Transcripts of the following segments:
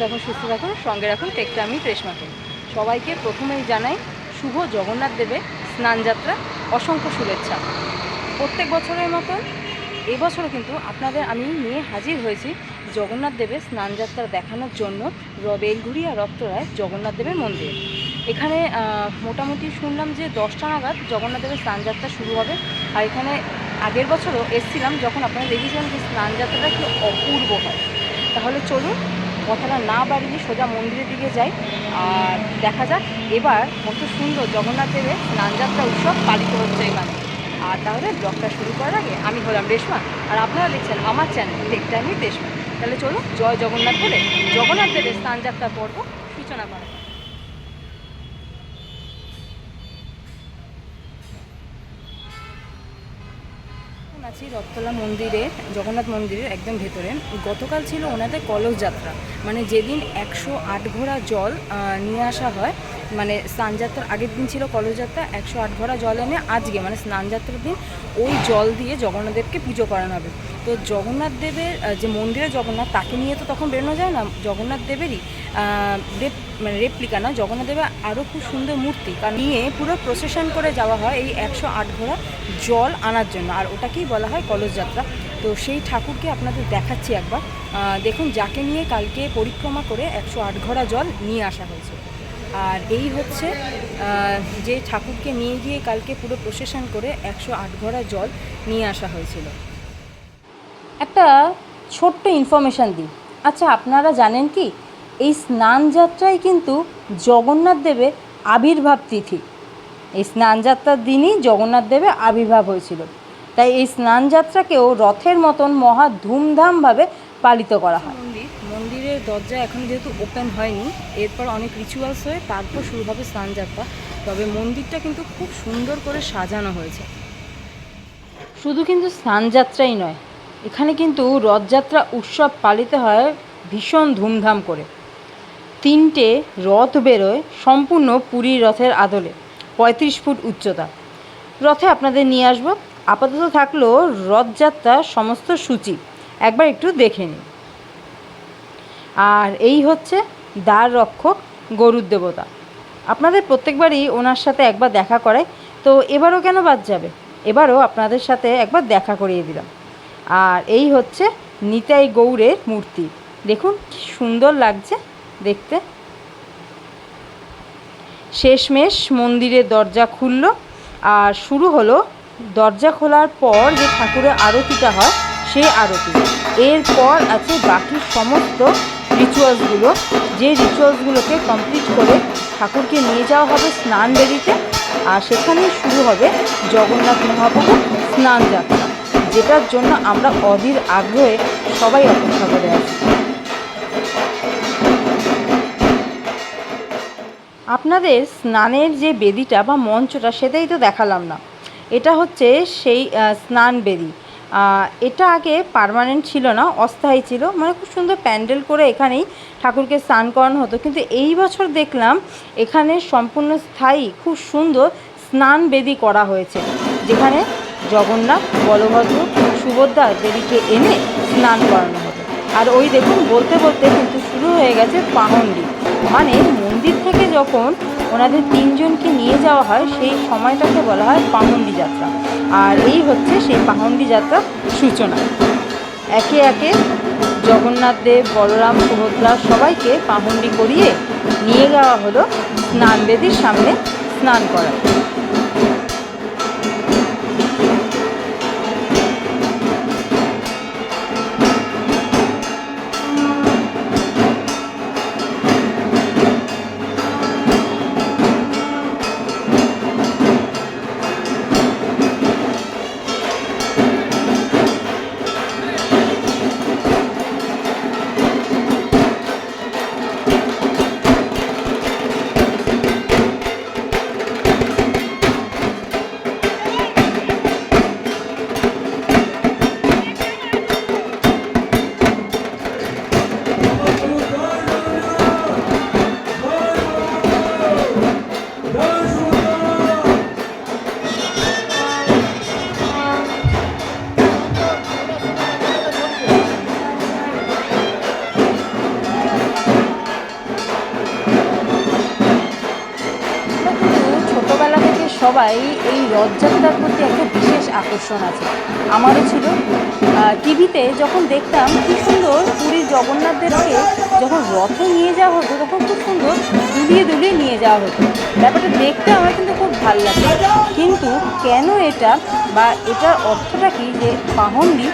থাকুন, সুস্থ থাকুন, সঙ্গে রাখুন টেকটামি রেশমাকে। সবাইকে প্রথমেই জানাই শুভ জগন্নাথ দেবের স্নানযাত্রা অসংখ্য শুভেচ্ছা। প্রত্যেক বছরের মতন এবছরও কিন্তু আপনাদের আমি নিয়ে হাজির হয়েছি জগন্নাথ দেবের স্নানযাত্রা দেখানোর জন্য বেলঘুরিয়া রক্তরায় জগন্নাথ দেবের মন্দির। এখানে মোটামুটি শুনলাম যে 10টা নাগাদ জগন্নাথ দেবের স্নানযাত্রা শুরু হবে। আর এখানে আগের বছরও এসেছিলাম, যখন আপনারা দেখেছিলাম যে স্নানযাত্রাটা কি অপূর্ব হয়। তাহলে চলুন কথাটা না বাড়িয়ে সোজা মন্দিরের দিকে যাই আর দেখা যাক এবার কত সুন্দর জগন্নাথ দেবের স্নানযাত্রা উৎসব পালিত হচ্ছে এখানে। আর তাহলে ব্লগটা শুরু করার আগে আমি হলাম রেশমা, আর আপনারা দেখছেন আমার চ্যানেল টেকটামি রেশমা। তাহলে চলুন জয় জগন্নাথ বলে জগন্নাথ দেবের স্নানযাত্রার পর্ব সূচনা করা। আছি রথতলা মন্দিরে, জগন্নাথ মন্দিরের একদম ভেতরে। গতকাল ছিল ওনাদের কলস যাত্রা, মানে যেদিন 108 ঘোড়া জল নিয়ে আসা হয়, মানে স্নানযাত্রার আগের দিন ছিল কলস যাত্রা। 108 ঘোড়া জল এনে আজকে মানে স্নানযাত্রার দিন ওই জল দিয়ে জগন্নাথ দেবকে পুজো করানো হবে। তো জগন্নাথ দেবের যে মন্দিরে জগন্নাথ, তাকে নিয়ে তো তখন বেরোনো যায় না, জগন্নাথ দেবেরই মানে রেপ্লিকা না, জগন্নাথ দেবের আরও খুব সুন্দর মূর্তি নিয়ে পুরো প্রসেশন করে যাওয়া হয় এই 108 ঘোড়া জল আনার জন্য, আর ওটাকেই বলা হয় কলস যাত্রা। তো সেই ঠাকুরকে আপনাদের দেখাচ্ছি একবার। দেখুন, যাকে নিয়ে কালকে পরিক্রমা করে 108 ঘোড়া জল নিয়ে আসা হয়েছে। আর এই হচ্ছে যে ঠাকুরকে নিয়ে গিয়ে কালকে পুরো প্রসেশন করে 108 ঘোড়া জল নিয়ে আসা হয়েছিল। একটা ছোট্ট ইনফরমেশান দিই। আচ্ছা, আপনারা জানেন কি এই স্নানযাত্রায় কিন্তু জগন্নাথ দেবের আবির্ভাব তিথি। এই স্নানযাত্রার দিনই জগন্নাথ দেবের আবির্ভাব হয়েছিল। তাই এই স্নানযাত্রাকেও রথের মতন মহা ধুমধামভাবে পালিত করা হয়। মন্দিরের দরজা এখন যেহেতু ওপেন হয়নি, এরপর অনেক রিচুয়ালস হয়ে তারপর শুরু হবে স্নানযাত্রা। তবে মন্দিরটা কিন্তু খুব সুন্দর করে সাজানো হয়েছে। শুধু কিন্তু স্নানযাত্রাই নয়, এখানে কিন্তু রথযাত্রা উৎসব পালিত হয় ভীষণ ধুমধাম করে। 3টে রথ বেরোয় সম্পূর্ণ পুরীর রথের আদলে, 35 ফুট উচ্চতা। রথে আপনাদের নিয়ে আসবো। আপাতত থাকলো রথযাত্রার সমস্ত সূচি, একবার একটু দেখে নিন। আর এই হচ্ছে দ্বার রক্ষক গরুর দেবতা। আপনাদের প্রত্যেকবারই ওনার সাথে একবার দেখা করায়, তো এবারও কেন বাদ যাবে, এবারও আপনাদের সাথে একবার দেখা করিয়ে দিলাম। আর এই হচ্ছে নিতাই গৌরের মূর্তি, দেখুন কি সুন্দর লাগছে দেখতে। শেষমেশ মন্দিরের দরজা খুলল আর শুরু হলো দরজা খোলার পর যে ঠাকুরের আরতিটা হয় সেই আরতি। এরপর আছে বাকি সমস্ত রিচুয়ালসগুলো, যে রিচুয়ালসগুলোকে কমপ্লিট করে ঠাকুরকে নিয়ে যাওয়া হবে স্নান বেদিতে। আর সেখানেই শুরু হবে জগন্নাথ মহাপ্রভুর স্নান যাত্রা, যেটার জন্য আমরা অধীর আগ্রহে সবাই অপেক্ষা করে আছি। আপনাদের স্নানের যে বেদিটা বা মঞ্চটা সেটাই তো দেখালাম না। এটা হচ্ছে সেই স্নান বেদি। এটা আগে পার্মানেন্ট ছিল না, অস্থায়ী ছিল, মানে খুব সুন্দর প্যান্ডেল করে এখানেই ঠাকুরকে স্নান করানো হতো। কিন্তু এই বছর দেখলাম এখানে সম্পূর্ণ স্থায়ী খুব সুন্দর স্নান বেদি করা হয়েছে, যেখানে জগন্নাথ, বলভদ্র, সুভদ্রা দেবীকে এনে স্নান করানো হবে। আর ওই দেখুন, বলতে বলতে কিন্তু শুরু হয়ে গেছে পাহন্ডি, মানে মন্দির থেকে যখন ওনাদের 3জনকে নিয়ে যাওয়া হয় সেই সময়টাকে বলা হয় পাহন্ডি যাত্রা। আর এই হচ্ছে সেই পাহন্ডি যাত্রার সূচনা। একে একে জগন্নাথ দেব, বলরাম, সুভদ্রা সবাইকে পাহন্ডি করিয়ে নিয়ে যাওয়া হলো স্নান বেদির সামনে স্নান করা। সবাই এই রথযাত্রার প্রতি একটা বিশেষ আকর্ষণ আছে, আমারও ছিল। টিভিতে যখন দেখতাম কী সুন্দর পুরীর জগন্নাথ দেবকে যখন রথে নিয়ে যাওয়া হতো তখন খুব সুন্দর দুলিয়ে দুলিয়ে নিয়ে যাওয়া হতো। ব্যাপারটা দেখতে আমার কিন্তু খুব ভালো লাগে। কিন্তু কেন এটা বা এটার অর্থটা কি যে পাহন্ডি,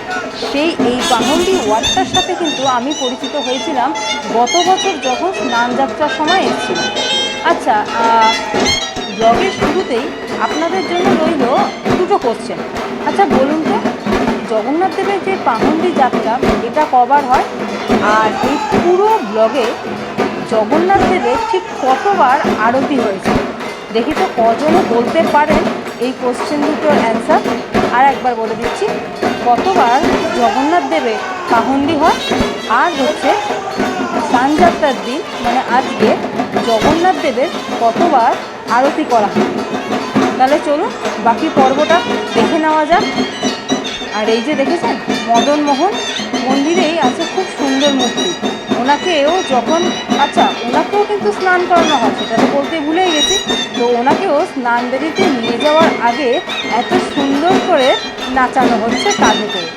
এই পাহন্ডি ওয়ার্ডটার সাথে কিন্তু আমি পরিচিত হয়েছিলাম গত বছর যখন স্নান যাত্রার সময় এসেছিলাম। আচ্ছা, ব্লগের শুরুতেই আপনাদের জন্য রইল দুটো কোশ্চেন। আচ্ছা বলুন তো, জগন্নাথ দেবের যে পাহন্ডি যাত্রা এটা কবার হয়, আর এই পুরো ব্লগে জগন্নাথ দেবের ঠিক কতবার আরতি হয়েছে? দেখি তো কজনে বলতে পারেন এই কোশ্চেন দুটোর অ্যান্সার। আর একবার বলে দিচ্ছি, কতবার জগন্নাথ দেবের পাহন্ডি হয়, আর হচ্ছে স্নানযাত্রার দিন মানে আজকে জগন্নাথ দেবের কতবার আরতি করা হয়। তাহলে চলুন বাকি পর্বটা দেখে নেওয়া যাক। আর এই যে দেখেছেন মদন মোহন মন্দিরেই আছে খুব সুন্দর মূর্তি, ওনাকেও যখন ওনাকেও কিন্তু স্নান করানো হয়, সেটা তো বলতে ভুলেই গেছি। তো ওনাকেও স্নান বেদিতে নিয়ে যাওয়ার আগে এত সুন্দর করে নাচানো হচ্ছে কাঁধে করে।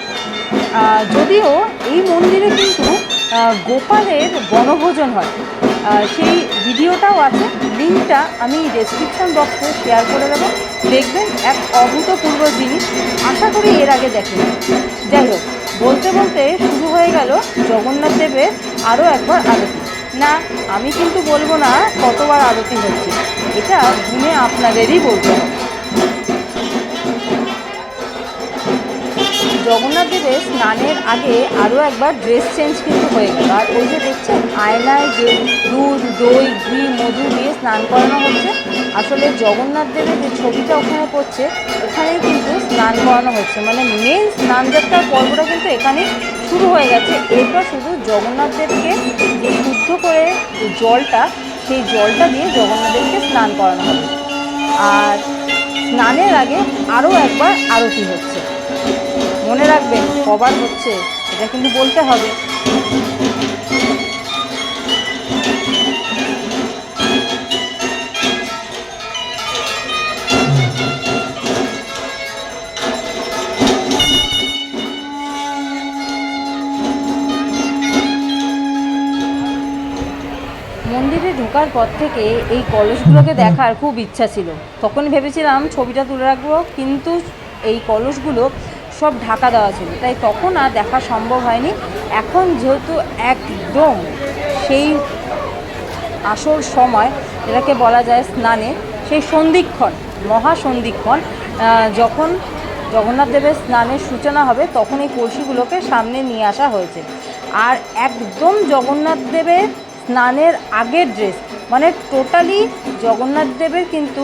যদিও এই মন্দিরে কিন্তু গোপালের বনভোজন হয়, সেই ভিডিওটাও আছে, লিঙ্কটা আমি ডেসক্রিপশন বক্সে শেয়ার করে দেবো। দেখবেন এক অভূতপূর্ব জিনিস, আশা করি এর আগে দেখেন। যাই হোক, বলতে বলতে শুরু হয়ে গেল জগন্নাথ দেবের আরও একবার আরতি। না, আমি কিন্তু বলবো না কতবার আরতি হচ্ছে, এটা গুনে আপনাদেরই বলতে হবে। জগন্নাথ দেবের স্নানের আগে আরও একবার ড্রেস চেঞ্জ কিন্তু হয়ে গেল। আর ওই যে দেখছেন আয়নায় যে দুধ, দই, ঘি, মধু দিয়ে স্নান করানো হচ্ছে, আসলে জগন্নাথ দেবের যে ছবিটা ওখানে পড়ছে ওখানেই কিন্তু স্নান করানো হচ্ছে, মানে মেন স্নানযাত্রার পর্বটা কিন্তু এখানেই শুরু হয়ে গেছে। এরপর শুধু জগন্নাথ দেবকে যে শুদ্ধ করে জলটা, সেই জলটা দিয়ে জগন্নাথ দেবকে স্নান করানো হবে। আর স্নানের আগে আরও একবার আরতি হচ্ছে। মনে রাখবেন কবার হচ্ছে এটা কিন্তু বলতে হবে। মন্দিরে ঢোকার পর থেকে এই কলসগুলোকে দেখার খুব ইচ্ছা ছিল, তখন ভেবেছিলাম ছবিটা তুলে রাখবো, কিন্তু এই কলসগুলো সব ঢাকা দেওয়া ছিল, তাই তখন আর দেখা সম্ভব হয়নি। এখন যেহেতু একদম সেই আসল সময়, এটাকে বলা যায় স্নানে সেই সন্ধিক্ষণ, মহাসন্ধিক্ষণ, যখন জগন্নাথ দেবের স্নানের সূচনা হবে তখন এই কলসিগুলোকে সামনে নিয়ে আসা হয়েছে। আর একদম জগন্নাথ দেবের স্নানের আগের ড্রেস, মানে টোটালি জগন্নাথ দেবের কিন্তু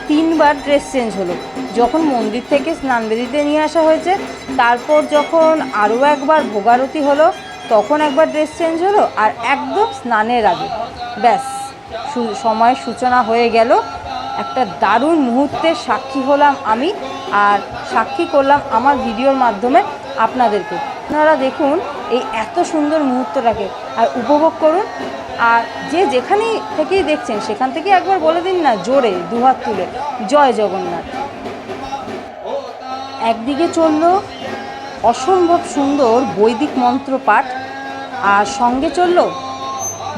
3বার ড্রেস চেঞ্জ হলো। যখন মন্দির থেকে স্নানবেদিতে নিয়ে আসা হয়েছে, তারপর যখন আরও একবার ভোগারতি হলো তখন একবার ড্রেস চেঞ্জ হলো, আর একদম স্নানের আগে ব্যাস সময়ের সূচনা হয়ে গেল। একটা দারুণ মুহূর্তের সাক্ষী হলাম আমি, আর সাক্ষী করলাম আমার ভিডিওর মাধ্যমে আপনাদেরকে। আপনারা দেখুন এই এত সুন্দর মুহূর্তটাকে আর উপভোগ করুন। আর যে যেখানেই থেকেই দেখছেন সেখান থেকে একবার বলে দিন না জোরে দুহাত তুলে, জয় জগন্নাথ। একদিকে চলল অসম্ভব সুন্দর বৈদিক মন্ত্র পাঠ, আর সঙ্গে চলল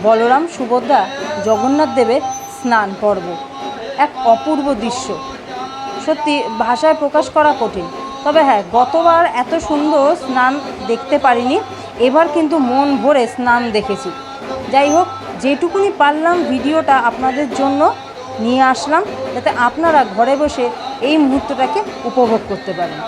বলরাম সুভদ্রা জগন্নাথ দেবের স্নান পর্ব। এক অপূর্ব দৃশ্য, সত্যি ভাষায় প্রকাশ করা কঠিন। তবে হ্যাঁ, গতবার এত সুন্দর স্নান দেখতে পারিনি, এবার কিন্তু মন ভরে স্নান দেখেছি। যাই হোক, যেটুকুনি পারলাম ভিডিওটা আপনাদের জন্য নিয়ে আসলাম, যাতে আপনারা ঘরে বসে এই মুহূর্তটাকে উপভোগ করতে পারেন।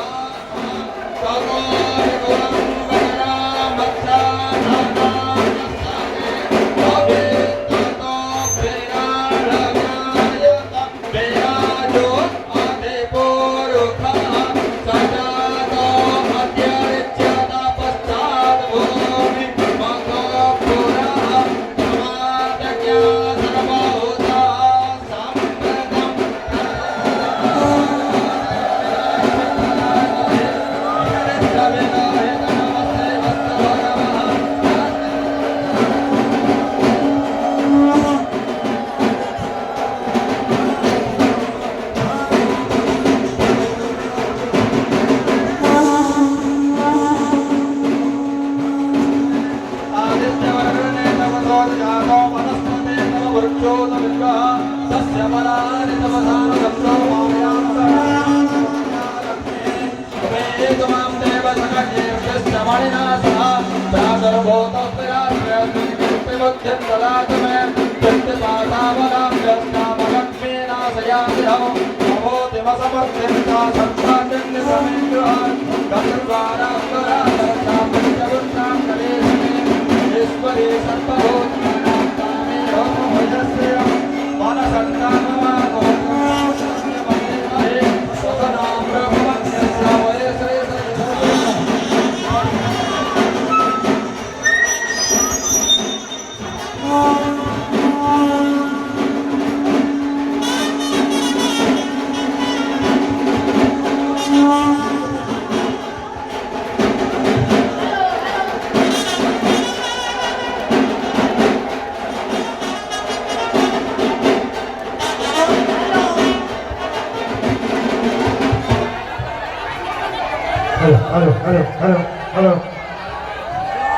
হ্যালো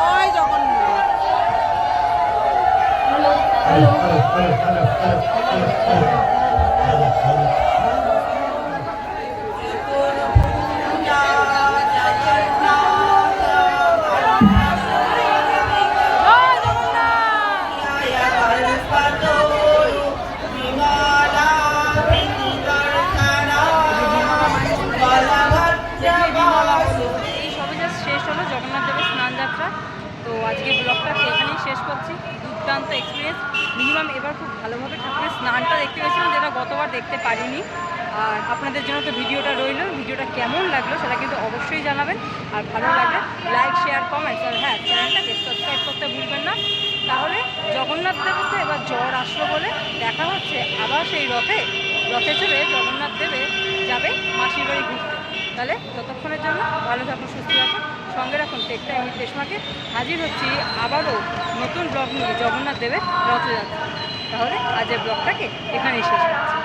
জয় জগন্নাথ। এই সবে জাস্ট শেষ হলো জগন্নাথ দেবের স্নান যাত্রা। তো আজকে ব্লগটাকে এখানেই শেষ করছি। দুর্দান্ত এক্সপিরিয়েন্স, মিনিমাম এবার খুব ভালোভাবে ঠাকুরের স্নানটা দেখতে পেয়েছিলাম, যেটা গতবার দেখতে পারিনি। আর আপনাদের জন্য তো ভিডিওটা রইলো, ভিডিওটা কেমন লাগলো সেটা কিন্তু অবশ্যই জানাবেন। আর ভালো লাগলে লাইক, শেয়ার, কমেন্টস, আর হ্যাঁ, চ্যানেলটাকে সাবস্ক্রাইব করতে ভুলবেন না। তাহলে জগন্নাথ দেবের তো এবার জ্বর আসলো বলে দেখা হচ্ছে আবার সেই রথে চড়ে জগন্নাথ দেবে যাবে মাসির বাড়ি ঘুরতে। তাহলে ততক্ষণের জন্য ভালো থাকুন, সুস্থ থাকুন, সঙ্গে রাখুন টেক টাইম উইথ রেশমাকে। হাজির হচ্ছি আবারও নতুন ব্লগ নিয়ে জগন্নাথ দেবের রথযাত্রা। তাহলে আজের ব্লগটাকে এখানেই শেষ করছি।